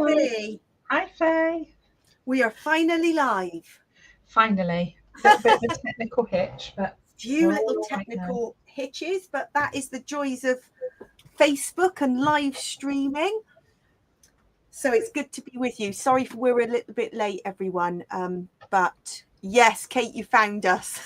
Debbie. Hi, Faye. We are finally live. Finally. A bit of a technical hitch, but few little technical hitches, but that is the joys of Facebook and live streaming. So it's good to be with you. Sorry for we're a little bit late, everyone. But yes, Kate, you found us.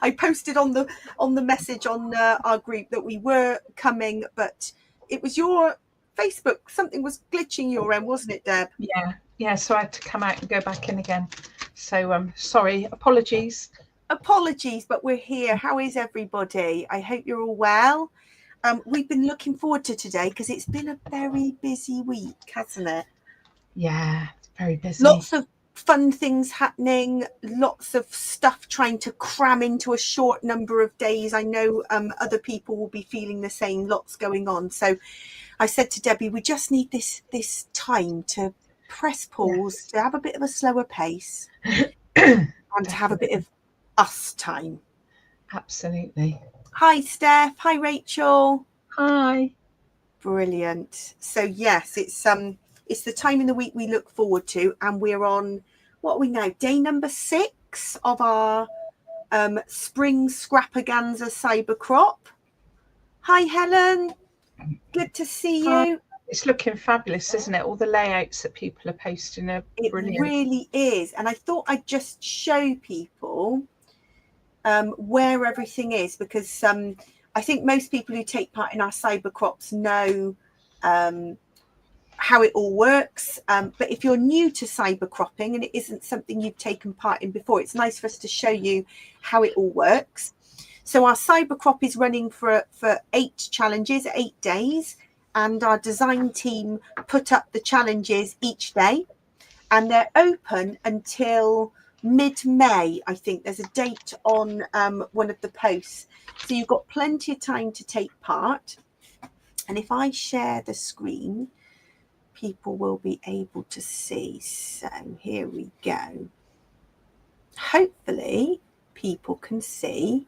I posted on the message on our group that we were coming, but it was your Facebook. Something was glitching your end, wasn't it, Deb? Yeah. So I had to come out and go back in again. So sorry, apologies. Apologies, but we're here. How is everybody? I hope you're all well. We've been looking forward to today because it's been a very busy week, hasn't it? Yeah, it's very busy. Lots of fun things happening, lots of stuff trying to cram into a short number of days. I know other people will be feeling the same, lots going on. So I said to Debbie, we just need this time to press pause, to have a bit of a slower pace and to have a bit of us time. Absolutely. Hi, Steph. Hi, Rachel. Hi. Brilliant. So yes, it's the time in the week we look forward to, and we're on, what are we now, day number 6 of our spring scrapaganza cyber crop. Hi, Helen. Good to see you. It's looking fabulous, isn't it? All the layouts that people are posting are brilliant. It really is. And I thought I'd just show people where everything is, because I think most people who take part in our cyber crops know how it all works. But if you're new to cyber cropping and it isn't something you've taken part in before, it's nice for us to show you how it all works. So our cyber crop is running for 8 challenges, 8 days, and our design team put up the challenges each day, and they're open until mid-May. I think there's a date on one of the posts, so you've got plenty of time to take part. And if I share the screen, people will be able to see. So here we go. Hopefully people can see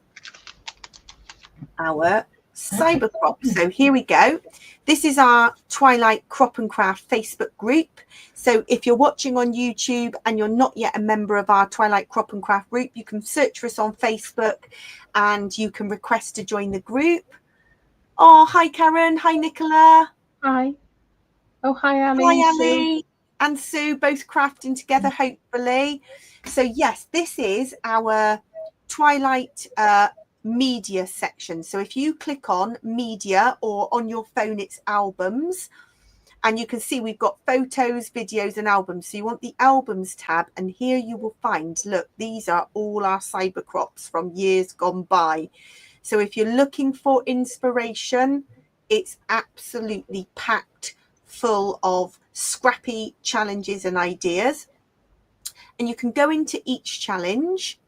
our cyber crop. So here we go. This is our Twilight Crop and Craft Facebook group. So if you're watching on YouTube and you're not yet a member of our Twilight Crop and Craft group, you can search for us on Facebook and you can request to join the group. Oh, hi, Karen. Hi, Nicola. Hi. Oh, hi, Ali. Hi, Ali. And Sue, both crafting together, hopefully. So yes, this is our Twilight media section. So if you click on media, or on your phone it's albums, and you can see we've got photos, videos and albums. So you want the albums tab, and here you will find, look, these are all our cyber crops from years gone by. So if you're looking for inspiration, it's absolutely packed full of scrappy challenges and ideas. And you can go into each challenge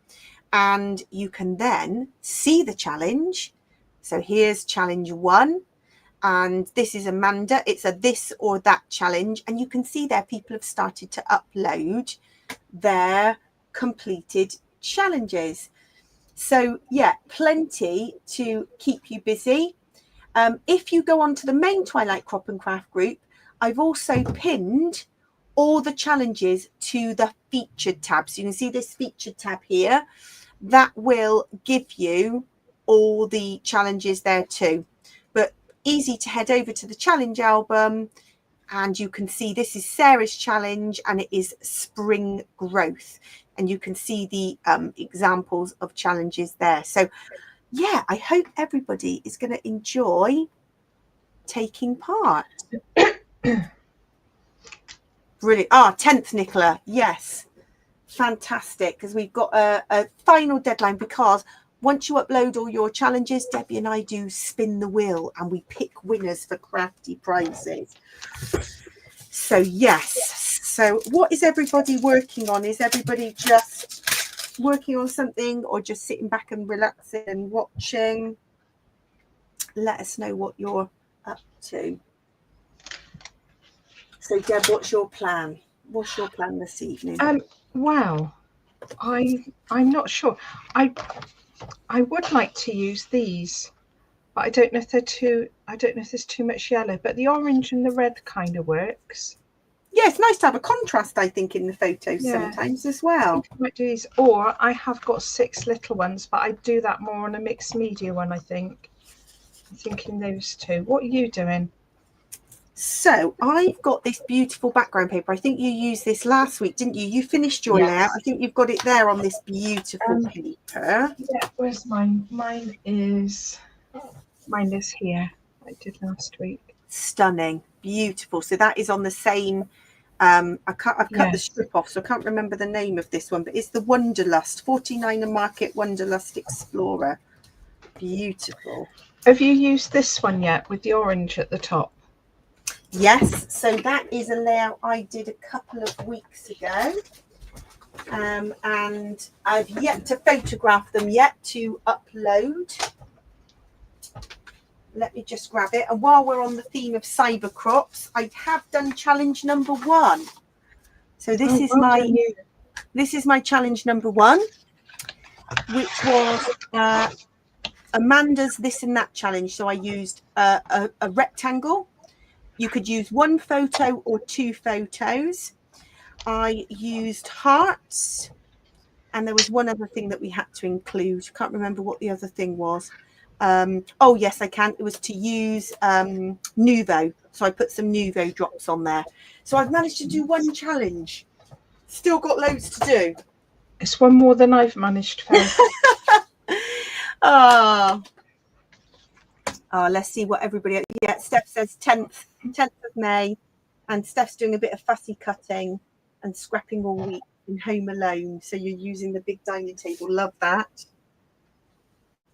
and you can then see the challenge. So here's challenge 1, and this is Amanda. It's a this or that challenge, and you can see there people have started to upload their completed challenges. So yeah, plenty to keep you busy. If you go on to the main Twilight Crop and Craft group, I've also pinned all the challenges to the featured tab. So you can see this featured tab here. That will give you all the challenges there too. But easy to head over to the challenge album, and you can see this is Sarah's challenge, and it is spring growth. And you can see the examples of challenges there. So yeah, I hope everybody is going to enjoy taking part. Brilliant. 10th, Nicola. Yes. Fantastic, because we've got a final deadline, because once you upload all your challenges, Debbie and I do spin the wheel and we pick winners for crafty prizes. So yes, so what is everybody working on? Is everybody just working on something, or just sitting back and relaxing and watching? Let us know what you're up to. So Deb, what's your plan? What's your plan this evening? Wow, I'm not sure. I would like to use these, but I don't know if they're too. I don't know if there's too much yellow. But the orange and the red kind of works. Yeah, it's nice to have a contrast, I think, in the photos sometimes as well. I might do these, or I have got 6 little ones, but I do that more on a mixed media one, I think. I'm thinking those 2. What are you doing? So I've got this beautiful background paper. I think you used this last week, didn't you? You finished your layout. I think you've got it there on this beautiful paper. Yeah, where's mine? Mine is here. I did last week. Stunning, beautiful. So that is on the same. I've cut the strip off, so I can't remember the name of this one, but it's the Wonderlust 49er Market Wonderlust Explorer. Beautiful. Have you used this one yet with the orange at the top? Yes, so that is a layout I did a couple of weeks ago, and I've yet to photograph them yet to upload. Let me just grab it. And while we're on the theme of cyber crops, I have done challenge number 1. So this is my challenge number 1, which was Amanda's this and that challenge. So I used a rectangle. You could use 1 photo or 2 photos. I used hearts, and there was one other thing that we had to include. Can't remember what the other thing was. Oh yes, I can. It was to use Nuvo. So I put some Nuvo drops on there. So I've managed to do 1 challenge. Still got loads to do. It's one more than I've managed to. Oh, let's see what everybody. Yeah, Steph says 10th of May, and Steph's doing a bit of fussy cutting and scrapping all week in home alone. So you're using the big dining table. Love that.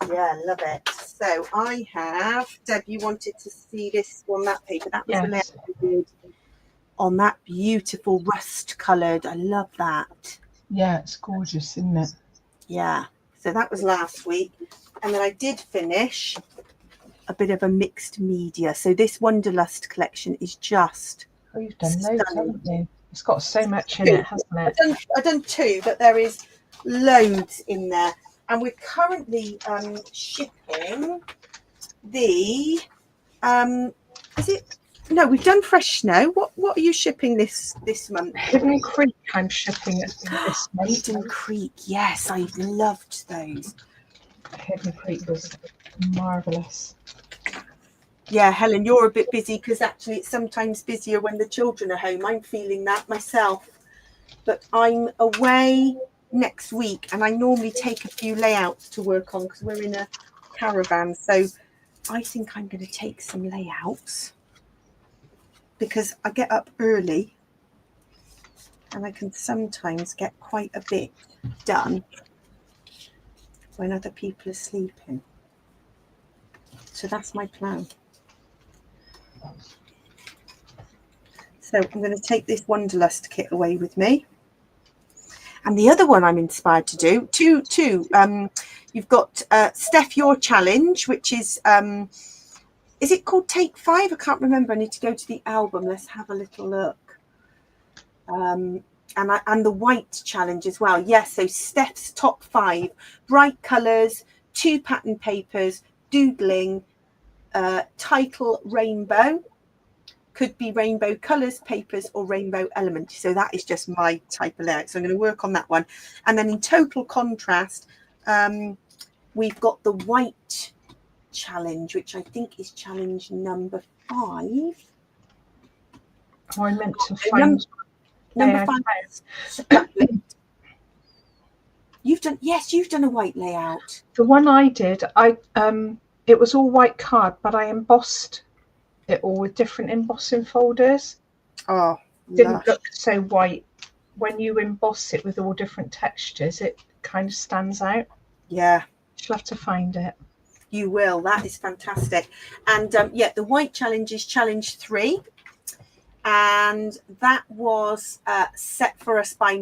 Yeah, love it. So I have, Deb, you wanted to see this on that paper. That was the layout I did on that beautiful rust coloured. I love that. Yeah, it's gorgeous, isn't it? Yeah. So that was last week. And then I did finish a bit of a mixed media. So this Wonderlust collection is just you've done loads, haven't you? It's got so much in it, hasn't it? I've done 2, but there is loads in there. And we're currently shipping the is it no, we've done fresh snow. What are you shipping this month? Hidden Creek I'm shipping this month. Hidden Creek, yes, I loved those. Hidden Creek was marvellous. Yeah, Helen, you're a bit busy because actually it's sometimes busier when the children are home. I'm feeling that myself. But I'm away next week, and I normally take a few layouts to work on because we're in a caravan. So I think I'm going to take some layouts because I get up early and I can sometimes get quite a bit done when other people are sleeping. So that's my plan. So I'm going to take this Wonderlust kit away with me. And the other one I'm inspired to do, two. You've got Steph, your challenge, which is it called Take 5? I can't remember. I need to go to the album. Let's have a little look. And the white challenge as well. Yes, so Steph's top 5, bright colours, 2 pattern papers, doodling, title rainbow. Could be rainbow colours, papers, or rainbow element. So that is just my type of layout. So I'm going to work on that one. And then in total contrast, we've got the white challenge, which I think is challenge number 5. Oh, I meant to find number 5. You've done a white layout. The one I did, it was all white card, but I embossed it all with different embossing folders. Oh, didn't look so white. When you emboss it with all different textures, it kind of stands out. Yeah, you'll have to find it. You will. That is fantastic. And the white challenge is challenge 3, and that was set for us by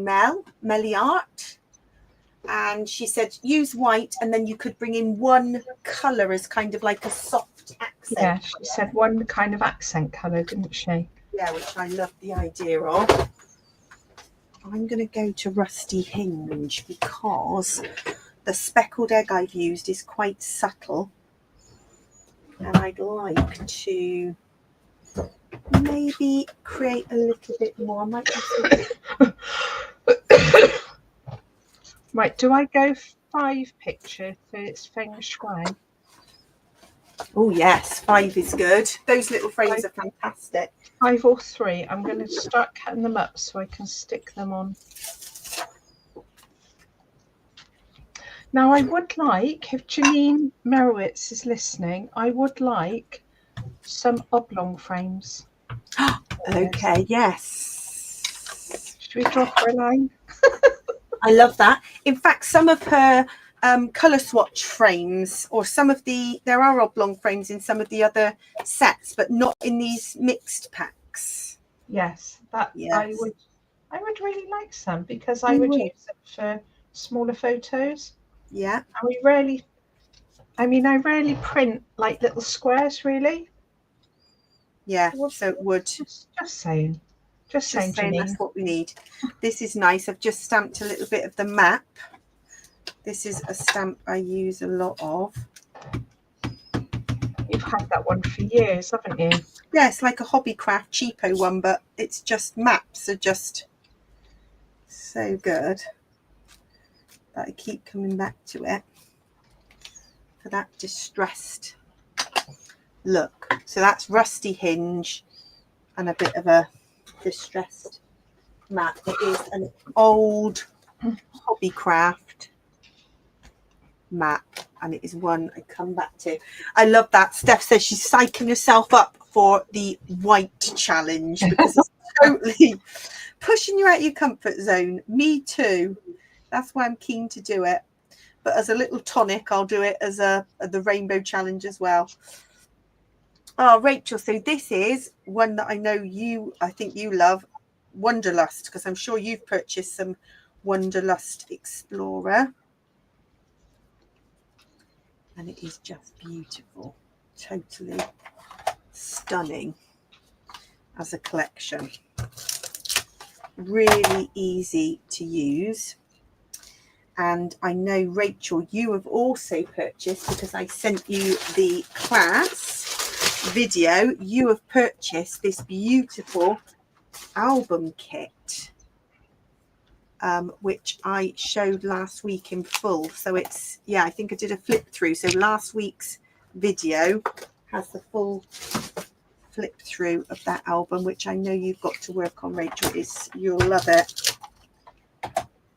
Melly Art. And she said use white, and then you could bring in 1 colour as kind of like a soft accent. Yeah, she said 1 kind of accent colour, didn't she? Yeah, which I love the idea of. I'm going to go to Rusty Hinge because the speckled egg I've used is quite subtle. And I'd like to maybe create a little bit more. I might just... Right, do I go 5 pictures so it's feng shui? Oh yes, 5 is good. Those little frames are fantastic. 5 or 3. I'm going to start cutting them up so I can stick them on. Now I would like, if Janine Merowitz is listening, I would like some oblong frames. Okay, yes. Should we drop her a line? I love that. In fact, some of her colour swatch frames, or some of there are oblong frames in some of the other sets, but not in these mixed packs. Yes, that Yes. I would really like some, because I would use them for smaller photos. Yeah. And I rarely print like little squares, really. Yeah, so it would. Just saying. Just saying, Janine. That's what we need. This is nice. I've just stamped a little bit of the map. This is a stamp I use a lot of. You've had that one for years, haven't you? Yeah, it's like a Hobbycraft cheapo one, but it's just maps are just so good that I keep coming back to it for that distressed look. So that's rusty hinge and a bit of a distressed map. It is an old Hobbycraft map, and it is one I come back to. I love that. Steph says she's psyching herself up for the white challenge because it's totally pushing you out of your comfort zone. Me too. That's why I'm keen to do it. But as a little tonic, I'll do it as the rainbow challenge as well. Oh, Rachel, so this is one that I know I think you love, Wonderlust, because I'm sure you've purchased some Wonderlust Explorer. And it is just beautiful, totally stunning as a collection. Really easy to use. And I know, Rachel, you have also purchased, because I sent you the class video, you have purchased this beautiful album kit, which I showed last week in full. So it's, yeah, I think I did a flip through. So last week's video has the full flip through of that album, which I know you've got to work on, Rachel. You'll love it.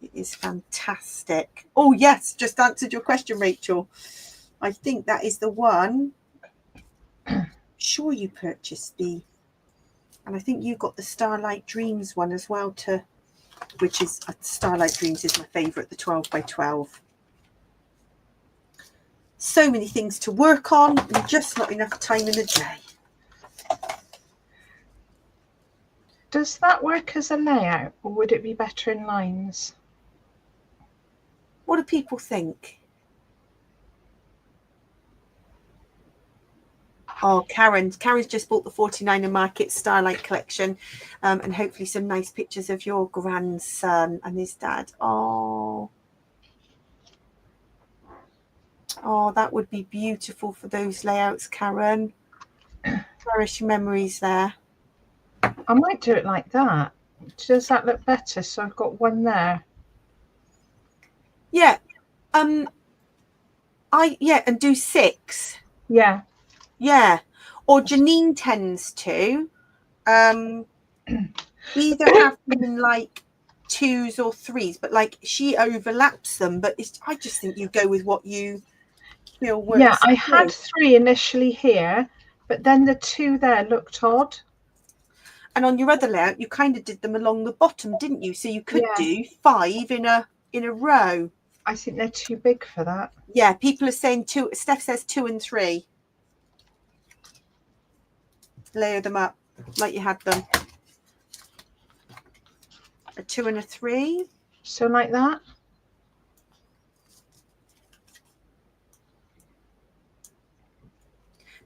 It is fantastic. Oh yes, just answered your question, Rachel. I think that is the one. Sure, you purchased and I think you got the Starlight Dreams one as well, which is Starlight Dreams is my favourite, the 12 by 12. So many things to work on and just not enough time in the day. Does that work as a layout, or would it be better in lines? What do people think? Oh, Karen's just bought the 49er Market Starlight collection, and hopefully some nice pictures of your grandson and his dad. Oh, that would be beautiful for those layouts, Karen. Cherish memories there. I might do it like that. Does that look better? So I've got one there. Yeah. And do 6. Yeah. Yeah. Or Janine tends to either have them in like 2s or 3s, but like she overlaps them. But I just think you go with what you feel works. Yeah, I had 3 initially here, but then the 2 there looked odd. And on your other layout, you kind of did them along the bottom, didn't you? So you could do 5 in a row. I think they're too big for that. Yeah, people are saying 2. Steph says 2 and 3. Layer them up like you had them. A 2 and a 3. So like that.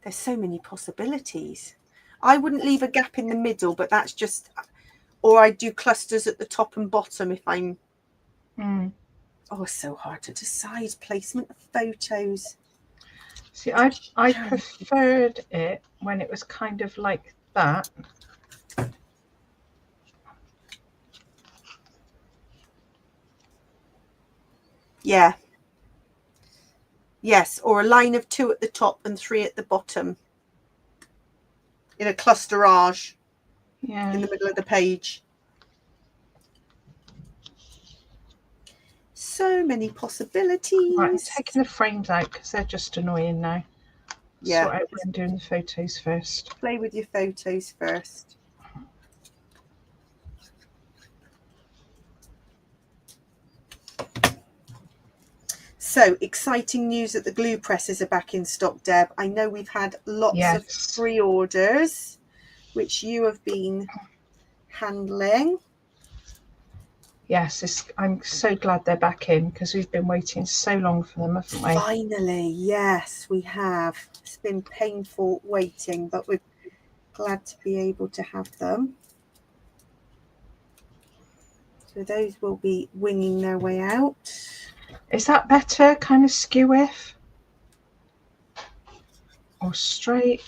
There's so many possibilities. I wouldn't leave a gap in the middle, but that's just, or I do clusters at the top and bottom if I'm. Oh, it's so hard to decide. Placement of photos. See, I preferred it when it was kind of like that. Yeah. Yes, or a line of 2 at the top and 3 at the bottom. In a clusterage. Yeah. In the middle of the page. So many possibilities. Right, I'm taking the frames out because they're just annoying now. Yeah. Sort out when I'm doing the photos first. Play with your photos first. So, exciting news that the glue presses are back in stock, Deb. I know we've had lots of pre-orders, which you have been handling. Yes, I'm so glad they're back in because we've been waiting so long for them, haven't we? Finally, yes, we have. It's been painful waiting, but we're glad to be able to have them. So those will be winging their way out. Is that better, kind of skew-if? Or straight?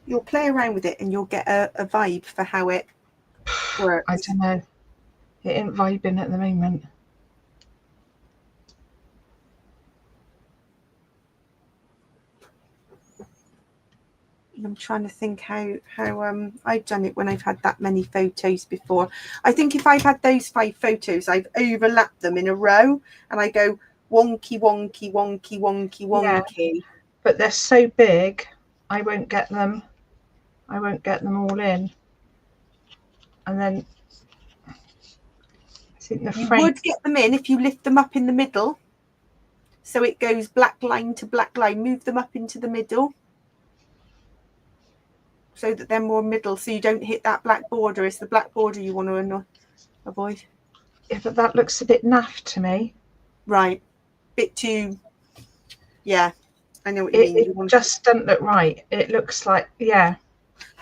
You'll play around with it and you'll get a vibe for how it works. I don't know. It ain't vibing at the moment. I'm trying to think how I've done it when I've had that many photos before. I think if I've had those 5 photos, I've overlapped them in a row and I go wonky, wonky, wonky, wonky, wonky. Yeah, but they're so big, I won't get them all in. And then I think the frame... You would get them in if you lift them up in the middle. So it goes black line to black line. Move them up into the middle. So that they're more middle, so you don't hit that black border. It's the black border you want to avoid. Yeah, but that looks a bit naff to me. Right. Bit too... Yeah, I know what you mean. It just doesn't look right. It looks like, yeah.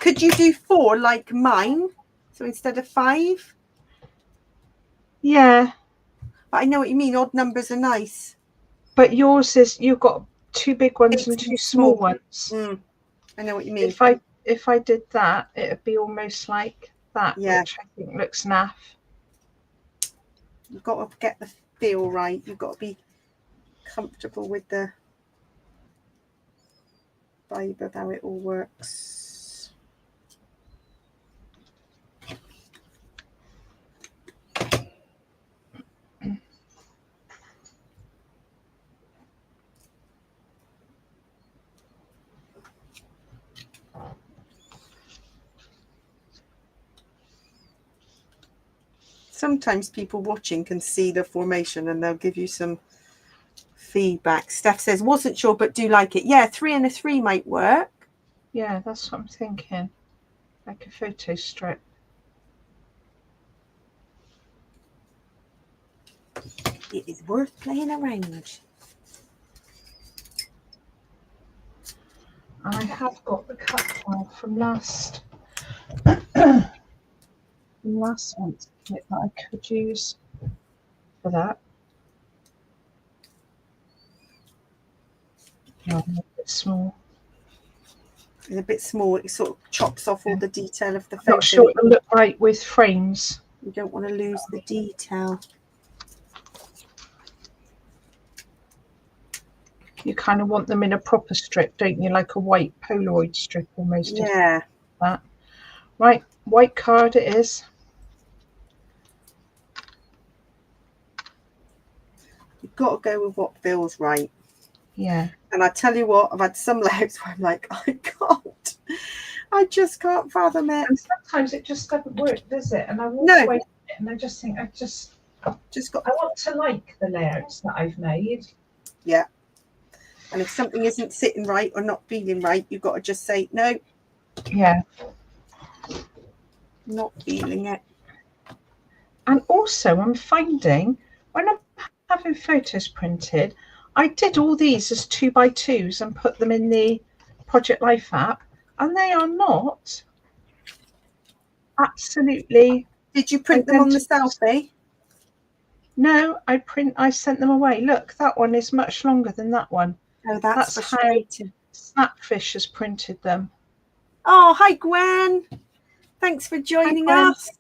Could you do 4 like mine? So instead of 5? Yeah. But I know what you mean. Odd numbers are nice. But yours is, you've got 2 big ones and 2 small ones. I know what you mean. If I did that, it would be almost like that, which I think looks naff. You've got to get the feel right. You've got to be comfortable with the vibe of how it all works. Sometimes people watching can see the formation and they'll give you some feedback. Steph says, wasn't sure, but do like it. Yeah, 3 and a 3 might work. Yeah, that's what I'm thinking. Like a photo strip. It is worth playing around. I have got the cut file from last month's kit that I could use for that. No, a bit small. It's a bit small. It sort of chops off all the detail of the photo. I'm not sure it'll look right with frames. You don't want to lose the detail. You kind of want them in a proper strip, don't you? Like a white Polaroid strip almost. Yeah. That. Right, white card it is. You've got to go with what feels right. Yeah. And I tell you what, I've had some layouts where I'm like, I just can't fathom it. And sometimes it just doesn't work, does it? And I walk away from it and I just think I want to like the layouts that I've made. Yeah. And if something isn't sitting right or not feeling right, you've got to just say, no. Yeah. Not feeling it. And also I'm finding when I'm having photos printed, I did all these as 2x2s and put them in the Project Life app, and they are not absolutely... Did you print them on the selfie? No, I sent them away. Look, that one is much longer than that one. Oh, that's frustrating. Snapfish has printed them. Oh, hi, Gwen. Thanks for joining us.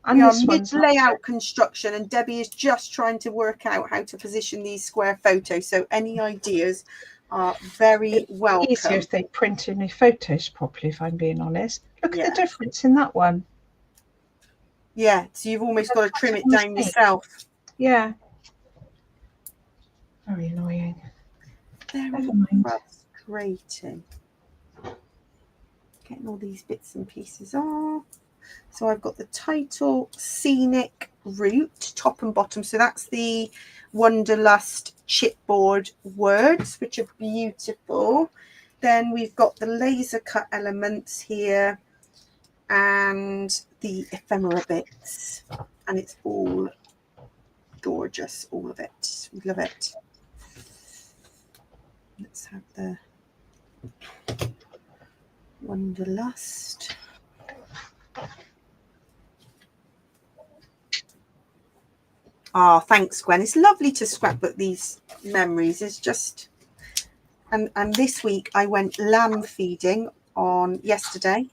And we are this one's mid-layout construction, and Debbie is just trying to work out how to position these square photos. So any ideas are very welcome. It's easier if they printed my photos properly, if I'm being honest. Look at the difference in that one. Yeah, so you've almost got to trim it down yourself. Yeah. Very annoying. Very frustrating. Getting all these bits and pieces off. So I've got the title, Scenic Route, top and bottom. So that's the Wanderlust chipboard words, which are beautiful. Then we've got the laser cut elements here and the ephemera bits. And it's all gorgeous, all of it. We love it. Let's have the Wanderlust. Ah, thanks, Gwen. It's lovely to scrapbook these memories. It's just, and this week I went lamb feeding on yesterday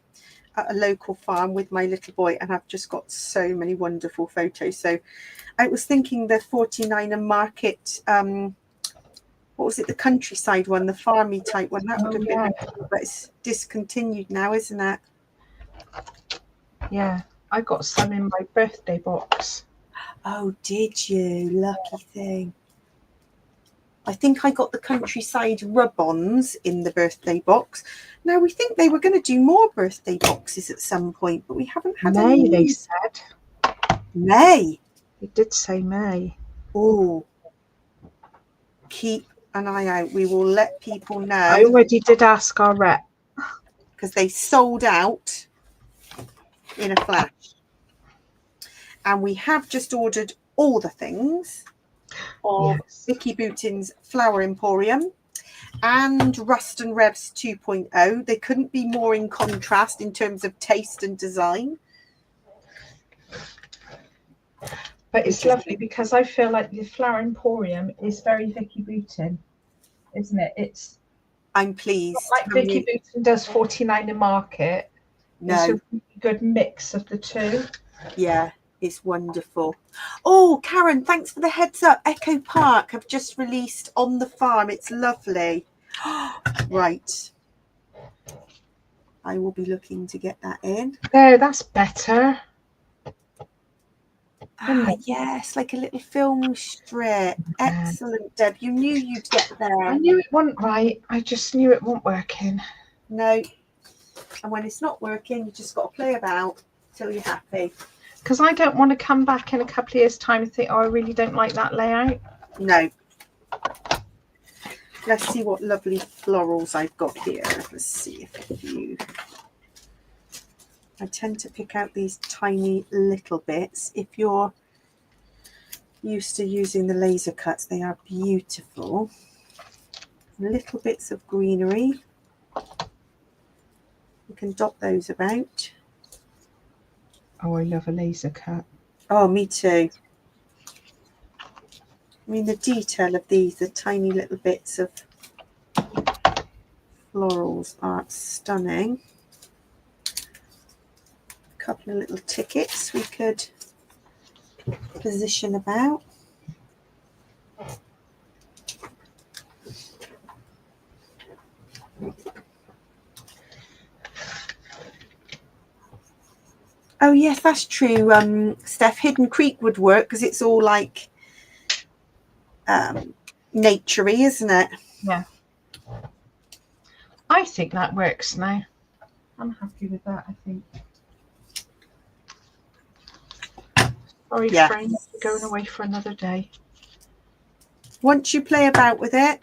at a local farm with my little boy, and I've just got so many wonderful photos. So I was thinking the 49er market, what was it, the countryside one, the farmy type one, that would have been cool, but it's discontinued now, isn't it? Yeah, I got some in my birthday box. Oh, did you? Lucky thing. I think I got the countryside rub-ons in the birthday box. Now, we think they were going to do more birthday boxes at some point, but we haven't had any. May, they said. May? It did say May. Oh. Keep an eye out. We will let people know. I already did ask our rep. Because they sold out in a flash. And we have just ordered all the things of Vicky Boutin's Flower Emporium and Rust and Revs 2.0. They couldn't be more in contrast in terms of taste and design. But it's lovely because I feel like the Flower Emporium is very Vicky Boutin, isn't it? I'm pleased. Like Vicky Boutin does 49er Market. No. It's a really good mix of the two. Yeah. It's wonderful. Oh, Karen, thanks for the heads up. Echo Park have just released On the Farm. It's lovely. Right. I will be looking to get that in. Oh, that's better. Yes, like a little film strip. Excellent, Deb. You knew you'd get there. I knew it wasn't right. I just knew it wasn't working. No. And when it's not working, you just got to play about till you're happy. Because I don't want to come back in a couple of years' time and think, oh, I really don't like that layout. No. Let's see what lovely florals I've got here. Let's see if you... I tend to pick out these tiny little bits. If you're used to using the laser cuts, they are beautiful. Little bits of greenery. You can dot those about. Oh, I love a laser cut. Oh, me too. I mean, the detail of these, the tiny little bits of florals are stunning. A couple of little tickets we could position about. Oh, yes, that's true, Steph. Hidden Creek would work because it's all like nature-y, isn't it? Yeah. I think that works now. I'm happy with that, I think. Sorry, Frank, you're going away for another day. Once you play about with it,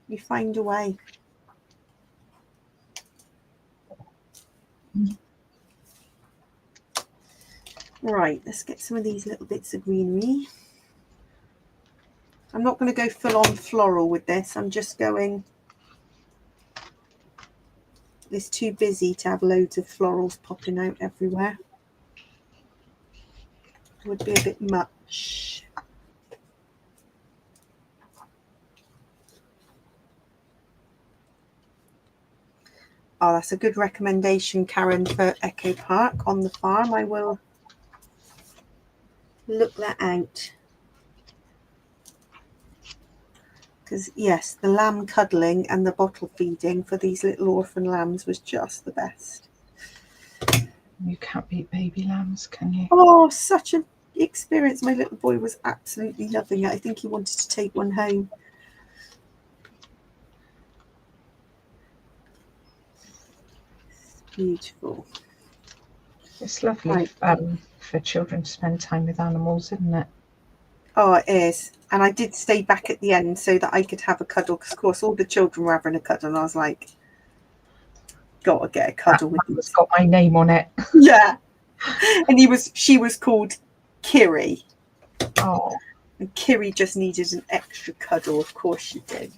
you find a way. Right, let's get some of these little bits of greenery. I'm not going to go full on floral with this. I'm just going... It's too busy to have loads of florals popping out everywhere. It would be a bit much. Oh, that's a good recommendation, Karen, for Echo Park on the farm. I will look that out. Because, yes, the lamb cuddling and the bottle feeding for these little orphan lambs was just the best. You can't beat baby lambs, can you? Oh, such an experience. My little boy was absolutely loving it. I think he wanted to take one home. Beautiful. It's lovely for children to spend time with animals, isn't it? Oh, it is. And I did stay back at the end so that I could have a cuddle, because of course all the children were having a cuddle, and I was like, gotta get a cuddle with you. It's got my name on it. Yeah. And she was called Kiri. Oh. And Kiri just needed an extra cuddle, of course she did,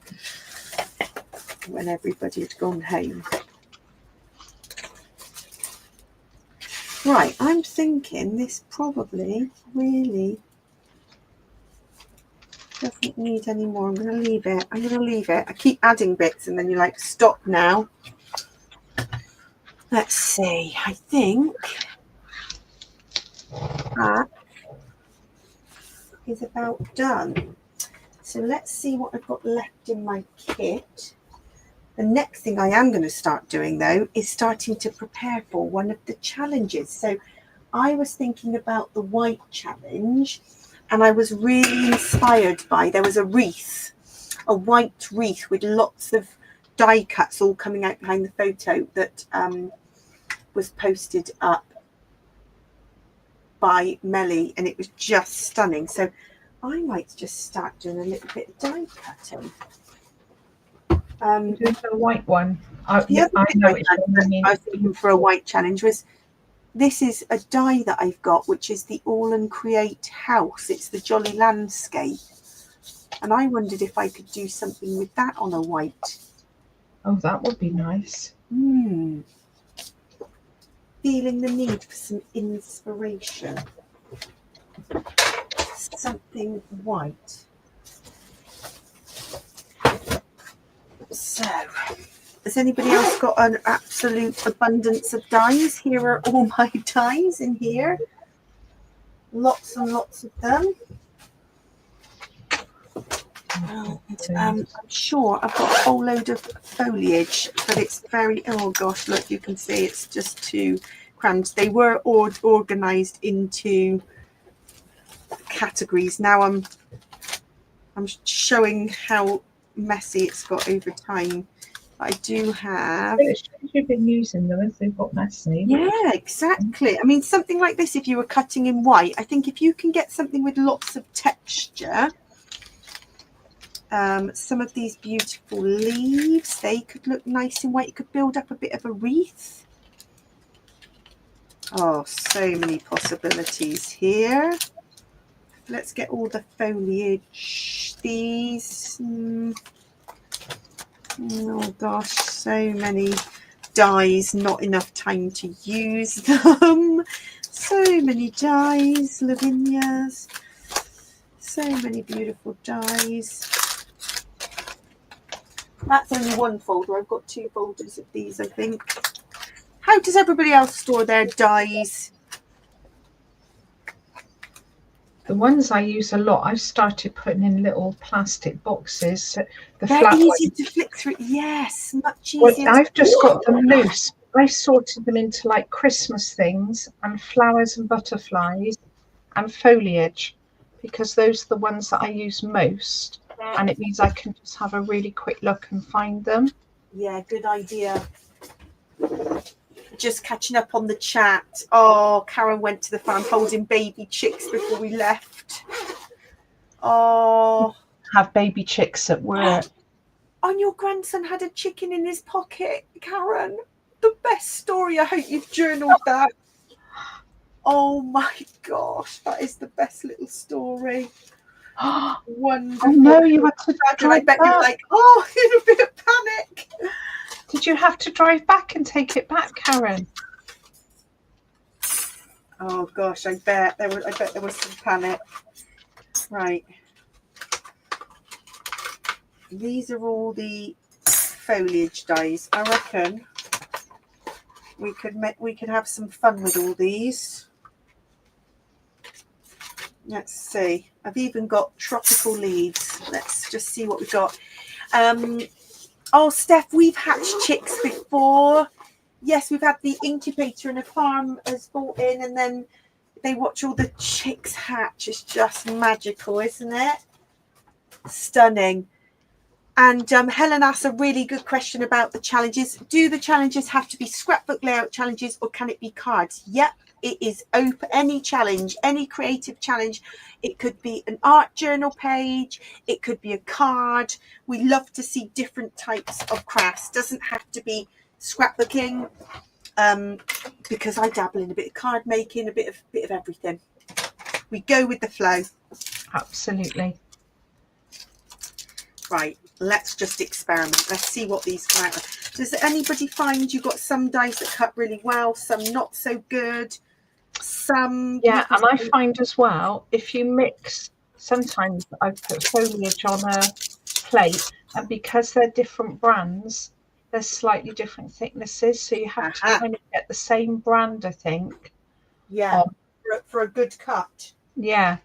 when everybody had gone home. Right, I'm thinking this probably really doesn't need any more. I'm going to leave it. I keep adding bits and then you're like, stop now. Let's see. I think that is about done. So let's see what I've got left in my kit. The next thing I am going to start doing, though, is starting to prepare for one of the challenges. So I was thinking about the white challenge, and I was really inspired by, there was a wreath, a white wreath with lots of die cuts all coming out behind the photo that was posted up by Melly, and it was just stunning. So I might just start doing a little bit of die cutting. Doing the white one. The other thing I was thinking for a white challenge was, this is a die that I've got, which is the All and Create house. It's the Jolly Landscape. And I wondered if I could do something with that on a white. Oh, that would be nice. Feeling the need for some inspiration. Something white. So, has anybody else got an absolute abundance of dies? Here are all my dies in here. Lots and lots of them. I'm sure I've got a whole load of foliage, but it's very, oh gosh, look, you can see it's just too crammed. They were organised into categories. Now I'm showing how messy it's got over time. I do have. It shows you've been using them as they've got messy. Yeah, exactly. I mean, something like this, if you were cutting in white, I think if you can get something with lots of texture, some of these beautiful leaves, they could look nice in white. You could build up a bit of a wreath. Oh, so many possibilities here. Let's get all the foliage. These. Oh gosh, so many dies, not enough time to use them. So many dies, lavinias. So many beautiful dies. That's only one folder. I've got 2 folders of these, I think. How does everybody else store their dies? The ones I use a lot, I've started putting in little plastic boxes. So they're easy to flick through. Yes, much easier. Well, I've just got them loose. I sorted them into like Christmas things and flowers and butterflies and foliage, because those are the ones that I use most, and it means I can just have a really quick look and find them. Yeah, good idea. Just catching up on the chat. Oh, Karen went to the farm holding baby chicks before we left. Oh, have baby chicks at work. And your grandson had a chicken in his pocket, Karen. The best story. I hope you've journaled that. Oh my gosh, that is the best little story. Wonderful. Oh no, you had to drive I bet back. you're like, oh, in a bit of panic. Did you have to drive back and take it back, Karen? Oh gosh, I bet there was some panic. Right. These are all the foliage dies. I reckon we could have some fun with all these. Let's see. I've even got tropical leaves. Let's just see what we've got. Oh, Steph, we've hatched chicks before. Yes, we've had the incubator and a farm has brought in, and then they watch all the chicks hatch. It's just magical, isn't it? Stunning. And Helen asked a really good question about the challenges. Do the challenges have to be scrapbook layout challenges, or can it be cards? Yep, it is open. Any challenge, any creative challenge. It could be an art journal page. It could be a card. We love to see different types of crafts. Doesn't have to be scrapbooking, because I dabble in a bit of card making, a bit of everything. We go with the flow. Absolutely. Right, let's just experiment. Let's see what these come out with. Does anybody find you got some dies that cut really well, some not so good, some... Yeah, and I find as well, if you mix, sometimes I put foliage on a plate, and because they're different brands, there's slightly different thicknesses, so you have to kind of get the same brand, I think. Yeah, for a good cut. Yeah.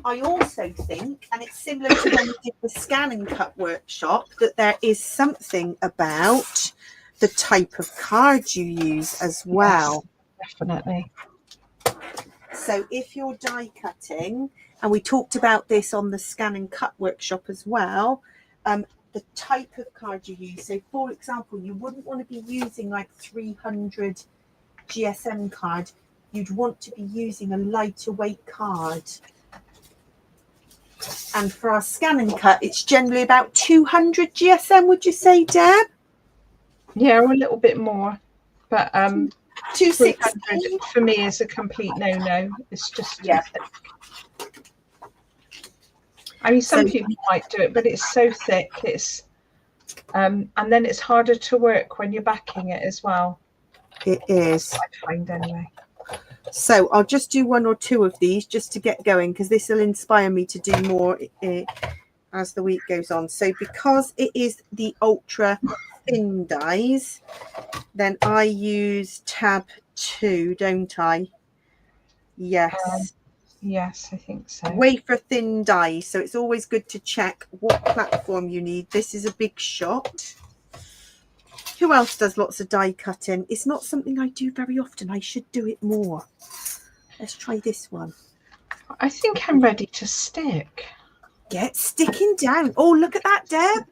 I also think, and it's similar to when we did the scan and cut workshop, that there is something about the type of card you use as well. Yes, definitely. So if you're die cutting, and we talked about this on the scan and cut workshop as well, the type of card you use. So for example, you wouldn't want to be using like 300 GSM card. You'd want to be using a lighter weight card. And for our scan and cut, it's generally about 200 GSM, would you say, Deb? Yeah, or a little bit more. But 260 for me is a complete no-no. It's just too thick. I mean, some people might do it, but it's so thick. It's and then it's harder to work when you're backing it as well. It is. I find anyway. So I'll just do one or two of these just to get going, because this will inspire me to do more as the week goes on. So because it is the ultra thin dies, then I use tab 2, don't I? Yes. Yes, I think so. Wafer thin die. So it's always good to check what platform you need. This is a big shot. Who else does lots of die cutting? It's not something I do very often. I should do it more. Let's try this one. I think I'm ready to stick. Get sticking down. Oh, look at that, Deb.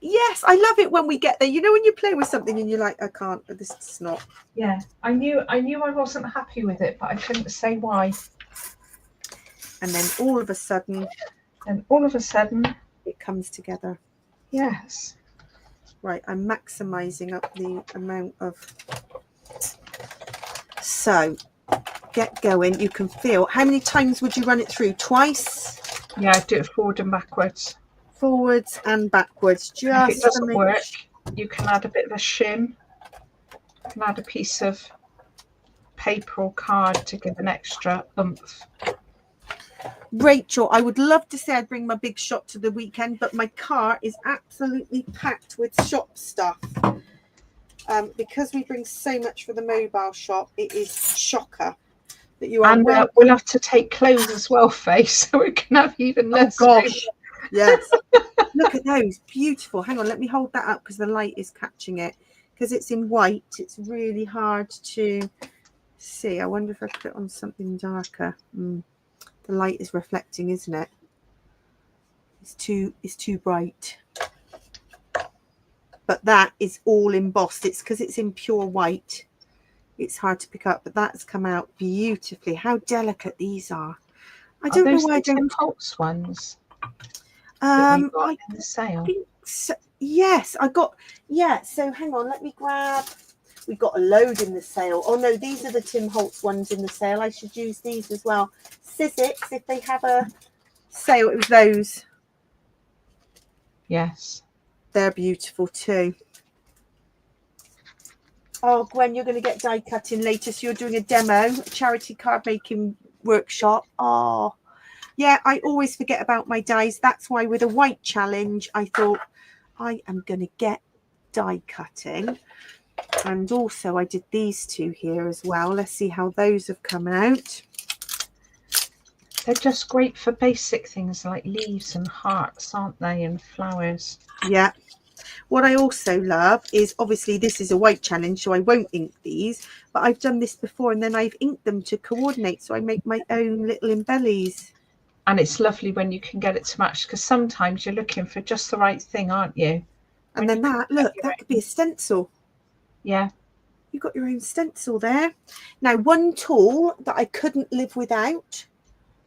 Yes, I love it when we get there. You know, when you play with something and you're like, I can't, this is not. Yeah, I knew I wasn't happy with it, but I couldn't say why. And then all of a sudden, it comes together. Yes. Right, I'm maximizing up the amount of. So get going. You can feel. How many times would you run it through? Twice? Yeah, I do it forward and backwards. Forwards and backwards. Just if it doesn't work, you can add a bit of a shim. You can add a piece of paper or card to give an extra oomph. Rachel, I would love to say I'd bring my big shop to the weekend, but my car is absolutely packed with shop stuff. Because we bring so much for the mobile shop, it is shocker that you are. And we'll have to take clothes as well, Faye, so we can have even less. Oh gosh, yes. Look at those, beautiful. Hang on, let me hold that up because the light is catching it. Because it's in white, it's really hard to see. I wonder if I put it on something darker. The light is reflecting, isn't it? It's too bright. But that is all embossed. It's because it's in pure white. It's hard to pick up, but that's come out beautifully. How delicate these are. I don't know why I don't. Impulse ones. I in the sale. So, yes, I got. Yeah. So hang on, let me grab. We got a load in the sale. Oh no, these are the Tim Holtz ones in the sale. I should use these as well. Sizzix, if they have a sale, it was those. Yes. They're beautiful too. Oh, Gwen, you're going to get die cutting later. So you're doing a demo, a charity card making workshop. Oh, yeah, I always forget about my dies. That's why with a white challenge, I thought I am going to get die cutting. And also I did these two here as well. Let's see how those have come out. They're just great for basic things like leaves and hearts, aren't they, and flowers. Yeah. What I also love is, obviously this is a white challenge, so I won't ink these, but I've done this before and then I've inked them to coordinate, so I make my own little embellies. And it's lovely when you can get it to match, because sometimes you're looking for just the right thing, aren't you? And then that, look, that could be a stencil. Yeah. You've got your own stencil there. Now, one tool that I couldn't live without,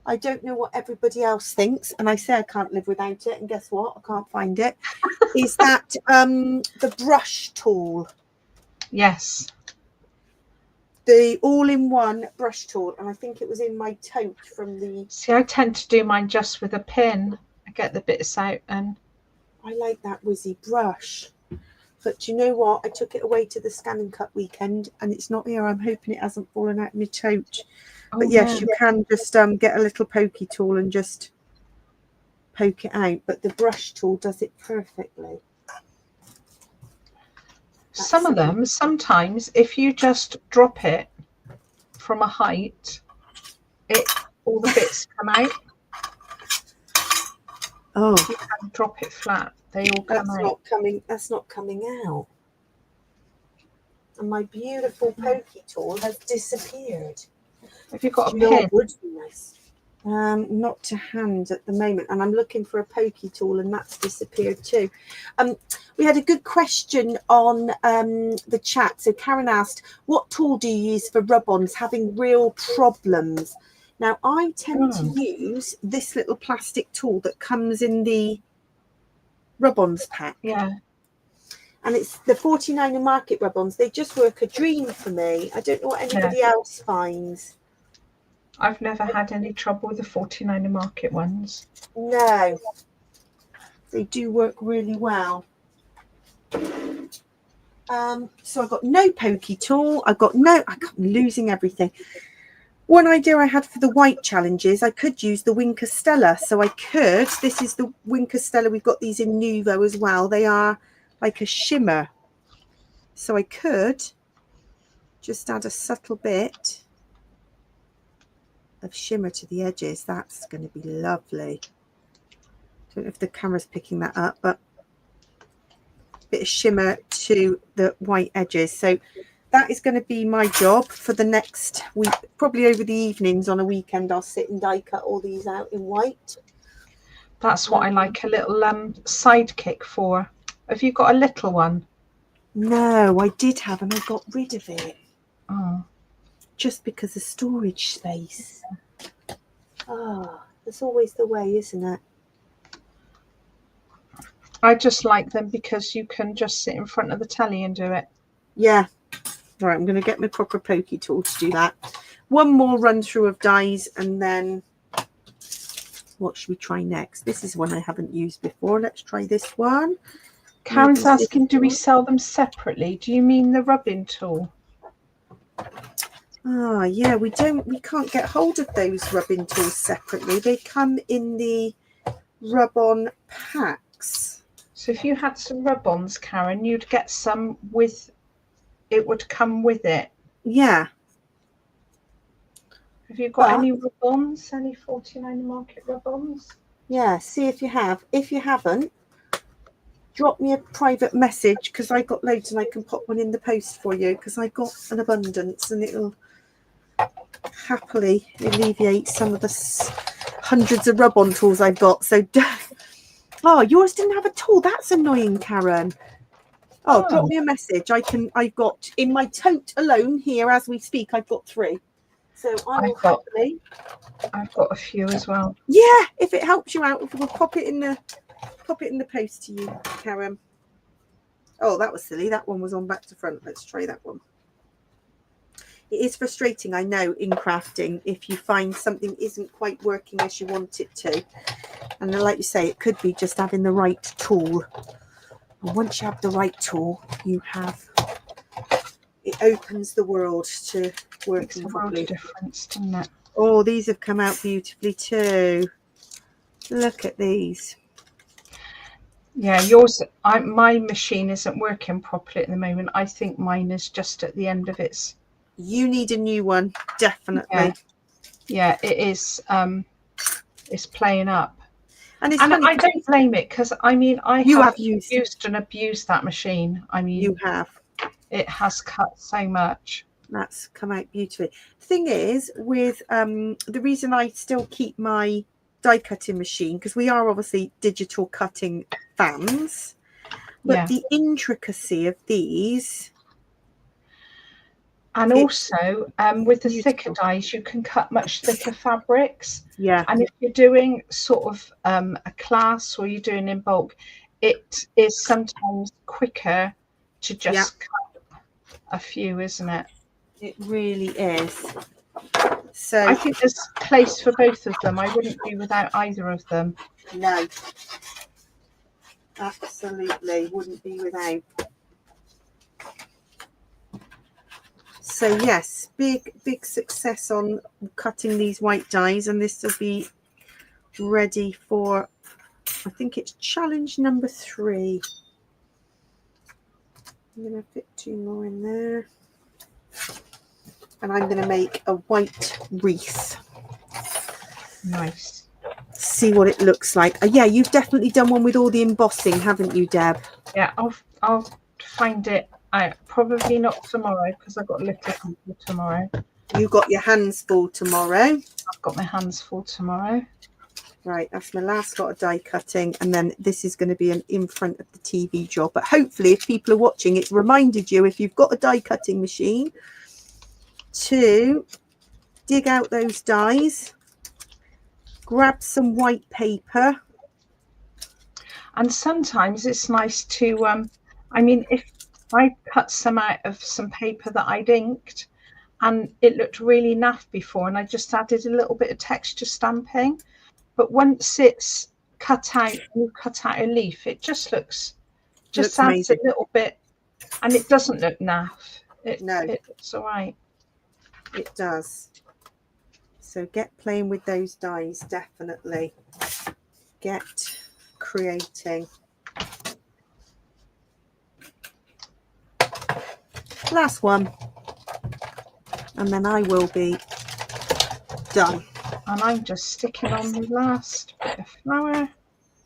I don't know what everybody else thinks, and I say I can't live without it, and guess what? I can't find it. Is that the brush tool? Yes. The all-in-one brush tool, and I think it was in my tote from the... See, I tend to do mine just with a pin. I get the bits out, and I like that Wizzy brush. But you know what? I took it away to the Scan and Cut weekend, and it's not here. I'm hoping it hasn't fallen out in my tote. But yes, you can just get a little pokey tool and just poke it out. But the brush tool does it perfectly. Some of them, sometimes, if you just drop it from a height, all the bits come out. Oh, you can drop it flat; they all come out. That's not coming out. And my beautiful pokey tool has disappeared. Have you got a pin? Would be nice. Not to hand at the moment, and I'm looking for a pokey tool, and that's disappeared too. We had a good question on the chat. So Karen asked, what tool do you use for rub-ons having real problems? Now, I tend to use this little plastic tool that comes in the rub-ons pack. Yeah. And it's the 49er Market rub-ons. They just work a dream for me. I don't know what anybody else finds. I've never had any trouble with the 49er Market ones. No. They do work really well. So I've got no pokey tool. I'm losing everything. One idea I had for the white challenges, I could use the Wink Stella. So I could, this is the Wink Stella. We've got these in Nuvo as well. They are like a shimmer. So I could just add a subtle bit of shimmer to the edges. That's going to be lovely. Don't know if the camera's picking that up, but a bit of shimmer to the white edges. So that is going to be my job for the next week. Probably over the evenings on a weekend, I'll sit and die cut all these out in white. That's what I like a little sidekick for. Have you got a little one? No, I did have, and I got rid of it. Oh. Just because of storage space. That's always the way, isn't it? I just like them because you can just sit in front of the telly and do it. Yeah. All right, I'm going to get my proper pokey tool to do that. One more run through of dies, and then what should we try next? This is one I haven't used before. Let's try this one. Karen's asking, do we sell them separately? Do you mean the rubbing tool? Yeah, we can't get hold of those rubbing tools separately. They come in the rub-on packs. So if you had some rub-ons, Karen, you'd get some with, it would come with it. Yeah. Have you got any rub-ons, any 49er Market rub-ons? Yeah, see if you have. If you haven't, drop me a private message, because I got loads and I can pop one in the post for you, because I got an abundance and it'll happily alleviate some of the hundreds of rub-on tools I've got. So, yours didn't have a tool. That's annoying, Karen. Drop me a message. I've got in my tote alone here as we speak, I've got 3. So I've got a few as well. Yeah, if it helps you out, we'll pop it in the post to you, Karen. Oh, that was silly. That one was on back to front. Let's try that one. It is frustrating, I know, in crafting if you find something isn't quite working as you want it to. And like you say, it could be just having the right tool. And once you have the right tool, it opens the world to working properly. Makes a difference, doesn't it? Oh, these have come out beautifully too. Look at these. Yeah, yours. My machine isn't working properly at the moment. I think mine is just at the end of its. You need a new one, definitely. Yeah, it is. It's playing up, And it's and funny. I don't blame it because I mean I You have have used used and abused that machine. I mean, you have. it has cut so much. That's come out beautifully. The thing is, with the reason I still keep my die cutting machine, because we are obviously digital cutting fans, but the intricacy of these. And also, with the beautiful. thicker dies, you can cut much thicker fabrics. Yeah. And if you're doing sort of a class or you're doing in bulk, it is sometimes quicker to just cut a few, isn't it? It really is. So I think there's place for both of them. I wouldn't be without either of them. no, absolutely wouldn't be without. So yes, big success on cutting these white dies, and this will be ready for, I think it's challenge number 3. I'm going to fit 2 more in there, and I'm going to make a white wreath. Nice. See what it looks like. Yeah, you've definitely done one with all the embossing, haven't you, Deb? Yeah, I'll find it. Probably not tomorrow because I've got little people tomorrow. You got your hands full tomorrow. I've got my hands full tomorrow. Right, that's my last lot of die cutting, and then this is going to be an in front of the TV job. But hopefully, if people are watching, it's reminded you, if you've got a die cutting machine, to dig out those dies, grab some white paper. And sometimes it's nice to, I mean, if I cut some out of some paper that I'd inked and it looked really naff before, and I just added a little bit of texture stamping. But once it's cut out, you cut out a leaf, it just looks, just adds amazing. A little bit, and it doesn't look naff. No. It looks all right. It does. So get playing with those dies, definitely. Get creating. Last one, and then I will be done. And I'm just sticking on the last bit of flour.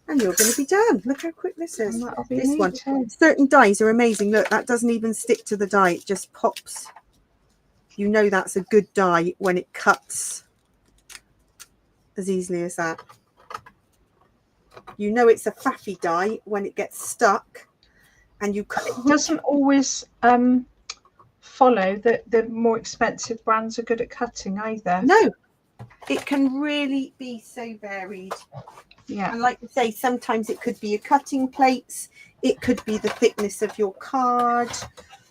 And you're going to be done. Look how quick this is. This one. Too. Certain dies are amazing. Look, that doesn't even stick to the die. It just pops. You know that's a good die when it cuts as easily as that. You know it's a faffy die when it gets stuck and you cut. It doesn't always follow that the more expensive brands are good at cutting either. No, it can really be so varied. Yeah, and like you say, sometimes it could be your cutting plates, it could be the thickness of your card.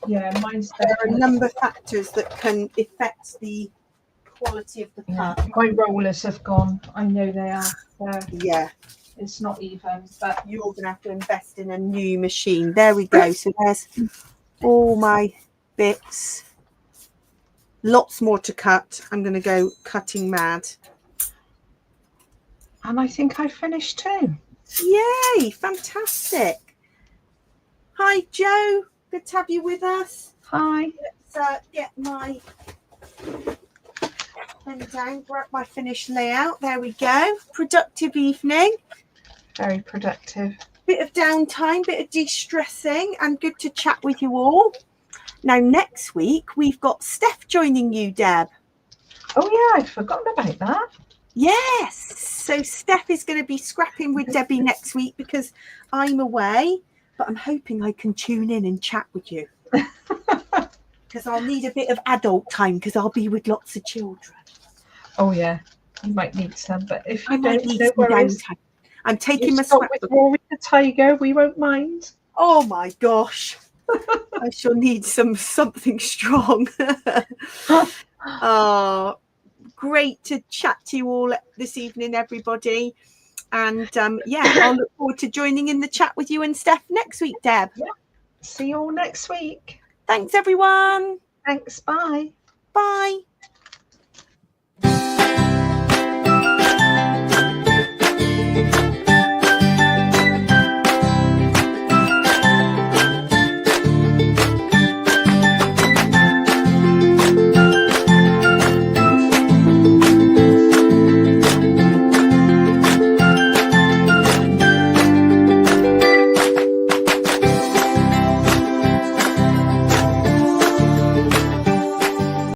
Yeah, there are a number of factors that can affect the quality of the cut. My rollers have gone. I know they are. Yeah, it's not even, but you're going to have to invest in a new machine. There we go. So there's all my bits. Lots more to cut. I'm going to go cutting mad. And I think I finished too. Yay, fantastic. Hi, Joe. Good to have you with us. Hi. Let's get my pen down, grab my finished layout. There we go. Productive evening. Very productive. Bit of downtime, bit of de-stressing, and good to chat with you all. Now, next week, we've got Steph joining you, Deb. Oh, yeah, I'd forgotten about that. Yes. So Steph is going to be scrapping with Debbie next week because I'm away, but I'm hoping I can tune in and chat with you. Because I'll need a bit of adult time because I'll be with lots of children. Oh, yeah. You might need some, but if you I might need some downtime. I'm taking my scrapbook. Rory the tiger, we won't mind. Oh, my gosh. I shall need something strong. Oh, great to chat to you all this evening, everybody. And yeah, I'll look forward to joining in the chat with you and Steph next week, Deb. Yeah. See you all next week. Thanks, everyone. Thanks. Bye. Bye.